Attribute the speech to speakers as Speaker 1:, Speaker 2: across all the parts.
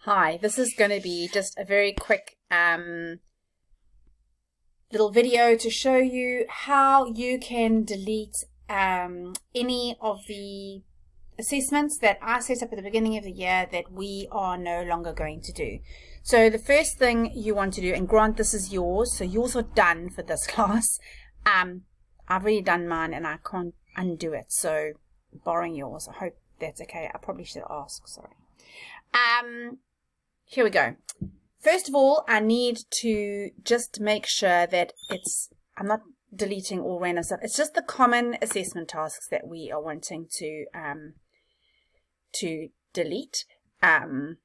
Speaker 1: Hi, this is going to be just a very quick little video to show you how you can delete any of the assessments that I set up at the beginning of the year that we are no longer going to do. So the first thing you want to do, and Grant, this is yours, so yours are done for this class. I've already done mine and I can't undo it, so I'm borrowing yours. I hope that's okay. I probably should ask, sorry. Here we go. First of all, I need to just make sure that I'm not deleting all random stuff. It's just the common assessment tasks that we are wanting to delete. And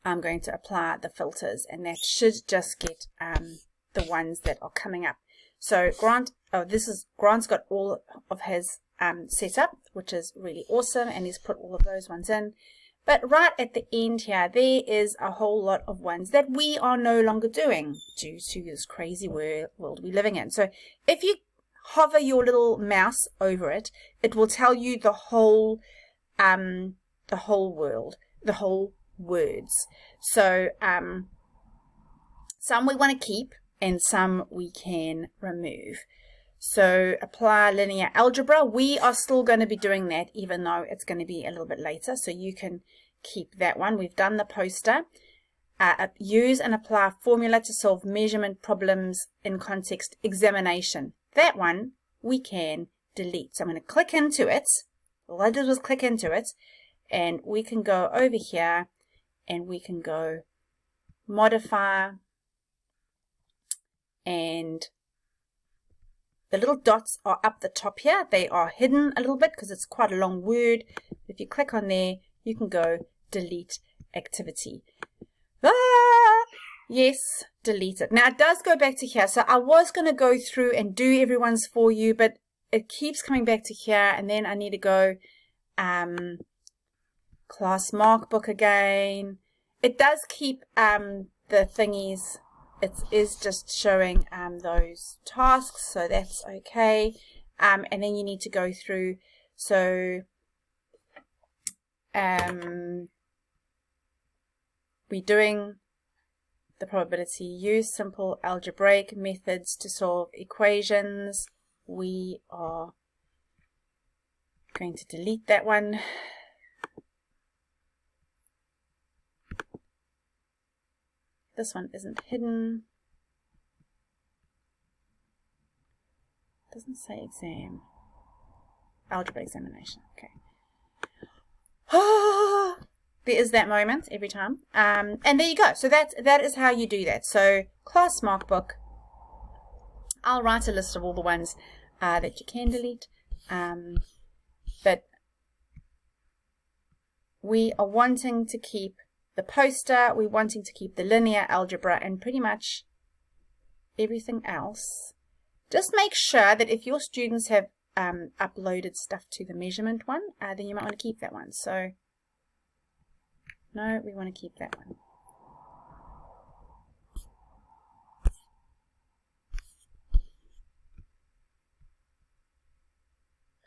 Speaker 1: I'm going to apply the filters, and that should just get the ones that are coming up. So Grant's got all of his set up, which is really awesome, and he's put all of those ones in. But right at the end here, there is a whole lot of ones that we are no longer doing due to this crazy world we're living in. So if you hover your little mouse over it, it will tell you the whole world, the whole words. So some we want to keep and some we can remove. So apply linear algebra. We are still going to be doing that, even though it's going to be a little bit later. So you can keep that one. We've done the poster. Use and apply formula to solve measurement problems in context examination. That one we can delete. So I'm going to click into it. All I did was click into it. And we can go over here and we can go modify, and the little dots are up the top here. They are hidden a little bit because it's quite a long word. If you click on there, you can go delete activity. Yes, delete it. Now it does go back to here. So I was going to go through and do everyone's for you, but it keeps coming back to here, and then I need to go class mark book again. It does keep the thingies. It is just showing those tasks, so that's okay. And then you need to go through. So we're doing the probability. Use simple algebraic methods to solve equations. We are going to delete that one. This one isn't hidden. Doesn't say exam. Algebra examination. Okay. There is that moment every time. And there you go. So that is how you do that. So class mark book. I'll write a list of all the ones that you can delete. But we are wanting to keep the poster, we're wanting to keep the linear algebra, and pretty much everything else. Just make sure that if your students have uploaded stuff to the measurement one, then you might want to keep that one. So no, we want to keep that one.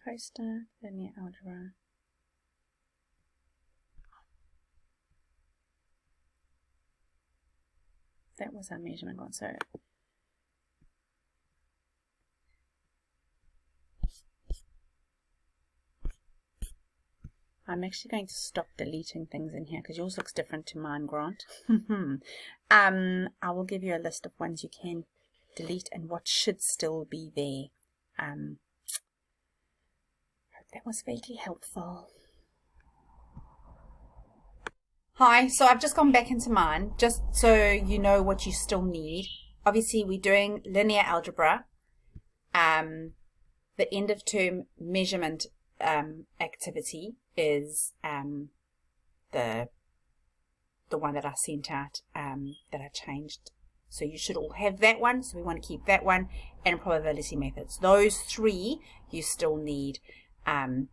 Speaker 1: Poster, linear algebra. That was our measurement one. So I'm actually going to stop deleting things in here because yours looks different to mine, Grant. I will give you a list of ones you can delete and what should still be there. Hope that was vaguely helpful. Hi, so I've just gone back into mine, just so you know what you still need. Obviously, we're doing linear algebra. The end of term measurement activity is the one that I sent out, that I changed. So you should all have that one. So we want to keep that one, and probability methods. Those three you still need, and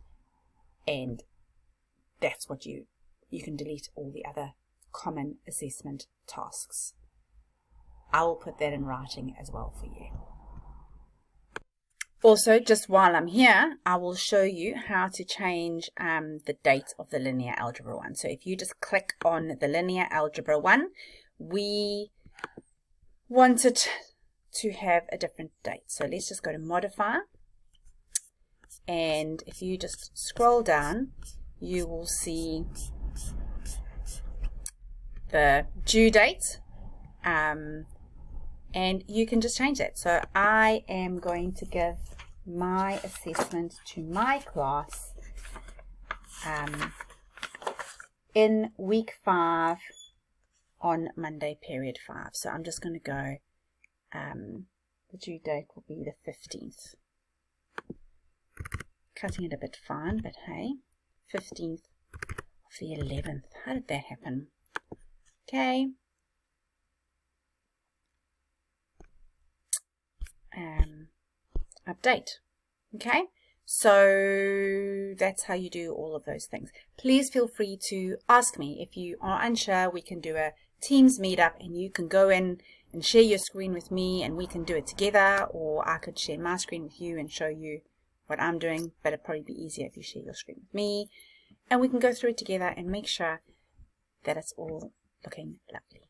Speaker 1: that's what you can delete all the other common assessment tasks. I will put that in writing as well for you. Also, just while I'm here, I will show you how to change the date of the linear algebra one. So if you just click on the linear algebra one, we wanted to have a different date. So let's just go to modify. And if you just scroll down, you will see the due date. And you can just change that. So I am going to give my assessment to my class in week 5 on Monday, period 5. So I'm just going to go, the due date will be the 15th. Cutting it a bit fine, but hey, 15th of the 11th. How did that happen? Okay. Update. Okay, so that's how you do all of those things. Please feel free to ask me if you are unsure. We can do a Teams meetup and you can go in and share your screen with me and we can do it together, or I could share my screen with you and show you what I'm doing, but it'd probably be easier if you share your screen with me and we can go through it together and make sure that it's all looking lovely.